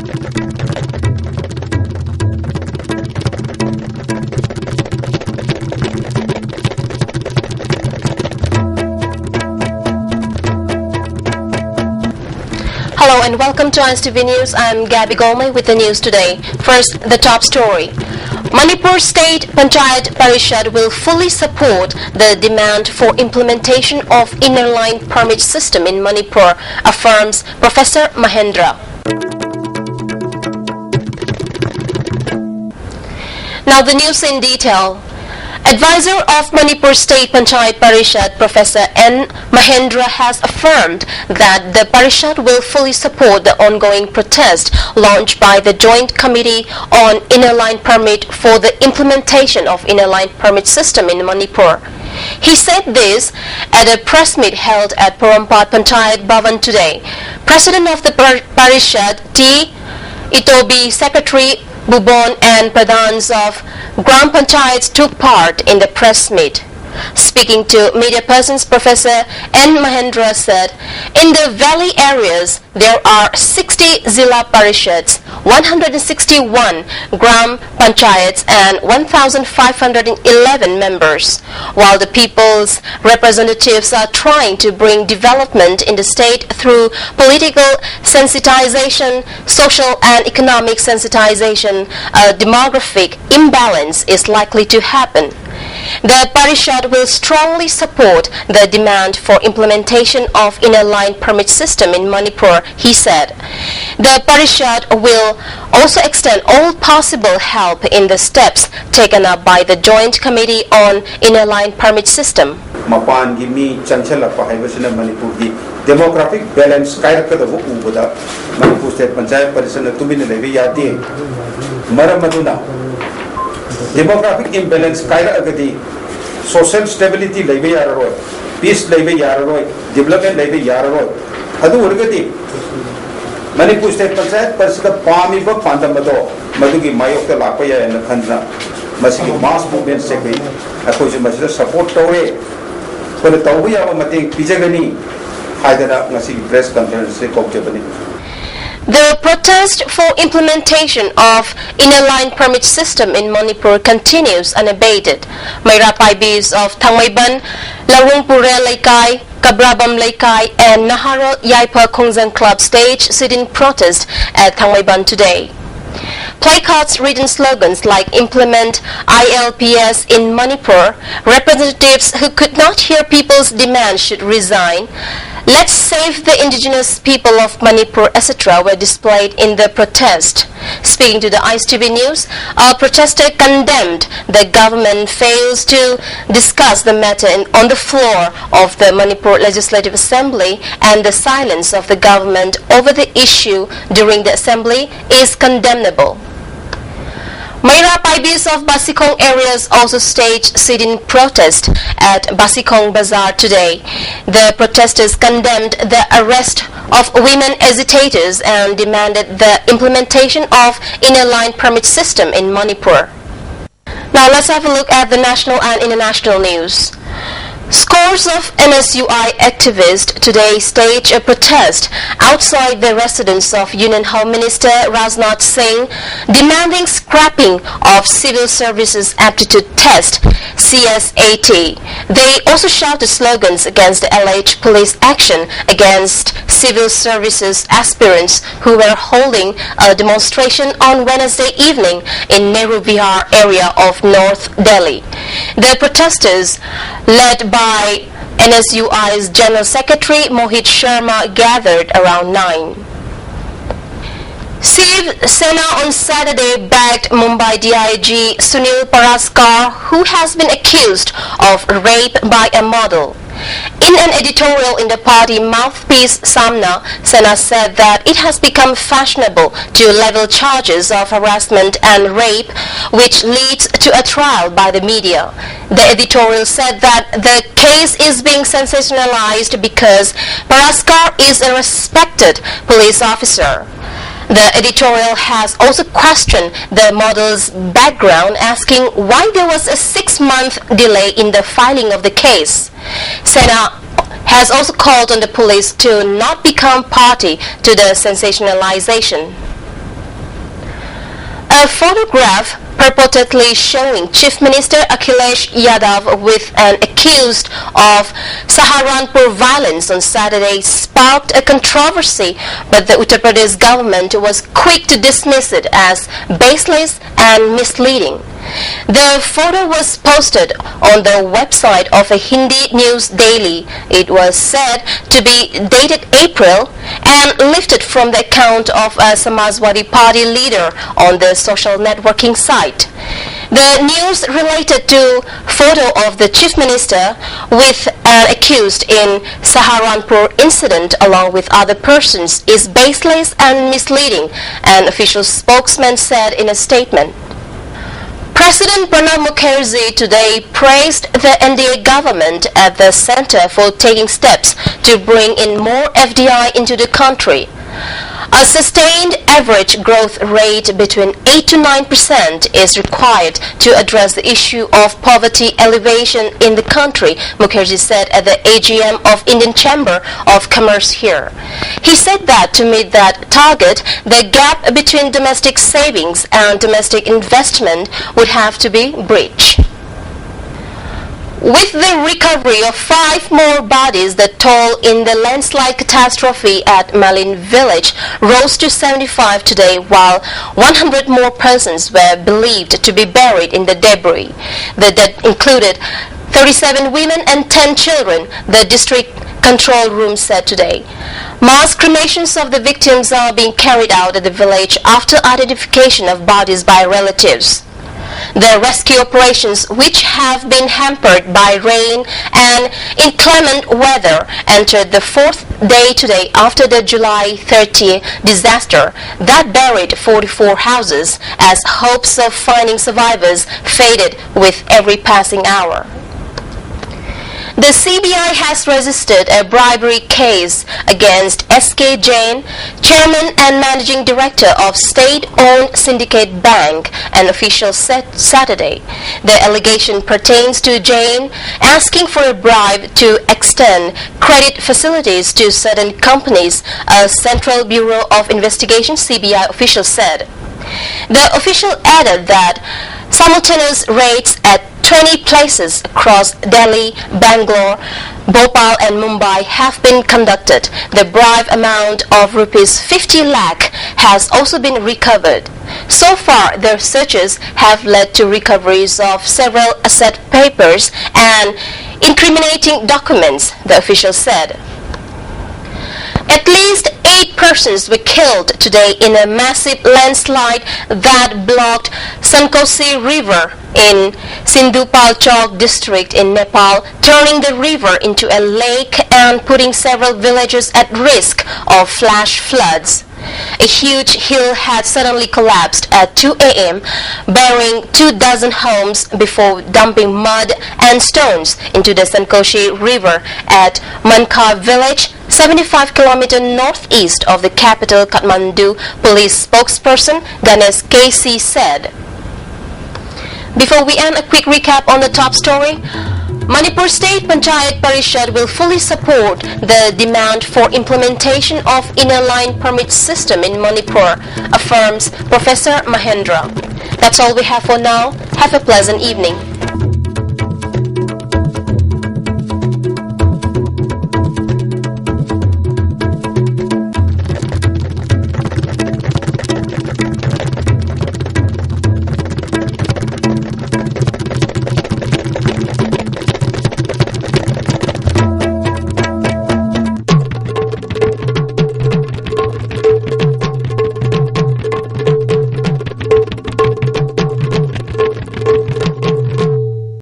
Hello and welcome to ISTV News. I'm Gabby Golme with the news today. First, the top story. Manipur State Panchayat Parishad will fully support the demand for implementation of inner line permit system in Manipur, affirms Professor Mahendra. Now the news in detail. Advisor of Manipur State Panchayat Parishad, Professor N. Mahendra, has affirmed that the Parishad will fully support the ongoing protest launched by the Joint Committee on Inner Line Permit for the implementation of Inner Line Permit system in Manipur. He said this at a press meet held at Porampat Panchayat Bhavan today. President of the Parishad, T. Itobi, Secretary Bubon and Pradhans of Gram Panchayats took part in the press meet. Speaking to media persons, Professor N. Mahendra said, in the valley areas, there are 60 Zilla Parishads, 161 Gram Panchayats and 1,511 members. While the people's representatives are trying to bring development in the state through political sensitization, social and economic sensitization, a demographic imbalance is likely to happen. The Parishad will strongly support the demand for implementation of inner line permit system in Manipur, he said. The Parishad will also extend all possible help in the steps taken up by the Joint Committee on Inner Line Permit System. Mapan gimi chanchal apa haibasina Manipur di demographic balance kaira kada wo ubuda Manipur State Panchayat Parishad tumina levi yati maramaduna demographic imbalance kaira agadi social stability levi yararoi peace levi yararoi development levi yararoi adu urgadi Manipur State Panchayat Parishad pami ba pandamado madugi mayok ta lakpa ya na khandna masigi mass movement se kai akoi masida support tawe kone tawu ya mating pijagani haidana ngasi press conference se kokjabani. The protest for implementation of inner line permit system in Manipur continues unabated. Mayrapai Bs of Thangmaiban, Larungpure Laikai, Kabrabam Laikai and Naharo Yaipa Kongzang Club stage sit-in protest at Thangmaiban today. Placards reading slogans like implement ILPS in Manipur, representatives who could not hear people's demands should resign, let's save the indigenous people of Manipur, etc. were displayed in the protest. Speaking to the ISTV News, a protester condemned the government fails to discuss the matter on the floor of the Manipur Legislative Assembly, and the silence of the government over the issue during the assembly is condemnable. Mayra Paibis of Basikong areas also staged sit-in protest at Basikong Bazaar today. The protesters condemned the arrest of women agitators and demanded the implementation of inner line permit system in Manipur. Now let's have a look at the national and international news. Scores of MSUI activists today staged a protest outside the residence of Union Home Minister Rajnath Singh, demanding scrapping of Civil Services Aptitude Test (CSAT). They also shouted slogans against the alleged police action against civil services aspirants who were holding a demonstration on Wednesday evening in Nehru Vihar area of North Delhi. The protesters, led by NSUI's General Secretary Mohit Sharma, gathered around 9. Shiv Sena on Saturday bagged Mumbai DIG Sunil Paraskar, who has been accused of rape by a model. In an editorial in the party mouthpiece Samna, Sena said that it has become fashionable to level charges of harassment and rape, which leads to a trial by the media. The editorial said that the case is being sensationalized because Paraskar is a respected police officer. The editorial has also questioned the model's background, asking why there was a 6-month delay in the filing of the case. Sena has also called on the police to not become party to the sensationalization. A photograph purportedly showing Chief Minister Akhilesh Yadav with an accused of Saharanpur violence on Saturday sparked a controversy, but the Uttar Pradesh government was quick to dismiss it as baseless and misleading. The photo was posted on the website of a Hindi news daily. It was said to be dated April and lifted from the account of a Samajwadi Party leader on the social networking site. The news related to photo of the Chief Minister with an accused in Saharanpur incident along with other persons is baseless and misleading, an official spokesman said in a statement. President Mukherjee today praised the NDA government at the center for taking steps to bring in more FDI into the country. A sustained average growth rate between 8 to 9% is required to address the issue of poverty elevation in the country, Mukherjee said at the AGM of Indian Chamber of Commerce here. He said that to meet that target, the gap between domestic savings and domestic investment would have to be bridged. With the recovery of 5 more bodies, the toll in the landslide catastrophe at Malin village rose to 75 today, while 100 more persons were believed to be buried in the debris. The dead included 37 women and 10 children, the district control room said today. Mass cremations of the victims are being carried out at the village after identification of bodies by relatives. The rescue operations, which have been hampered by rain and inclement weather, entered the 4th day today after the July 30 disaster that buried 44 houses, as hopes of finding survivors faded with every passing hour. The CBI has registered a bribery case against S.K. Jain, Chairman and Managing Director of state-owned Syndicate Bank, an official said Saturday. The allegation pertains to Jain asking for a bribe to extend credit facilities to certain companies, a Central Bureau of Investigation (CBI) official said. The official added that simultaneous raids at 20 places across Delhi, Bangalore, Bhopal and Mumbai have been conducted. The bribe amount of rupees 50 lakh has also been recovered. So far, the searches have led to recoveries of several asset papers and incriminating documents, the official said. At least 8 persons were killed today in a massive landslide that blocked Sankosi River in Sindhupalchok district in Nepal, turning the river into a lake and putting several villages at risk of flash floods. A huge hill had suddenly collapsed at 2 a.m., burying 24 homes before dumping mud and stones into the Sankoshi River at Mankar village, 75 km northeast of the capital Kathmandu, police spokesperson Ganesh KC said. Before we end, a quick recap on the top story. Manipur State Panchayat Parishad will fully support the demand for implementation of inner line permit system in Manipur, affirms Professor Mahendra. That's all we have for now. Have a pleasant evening.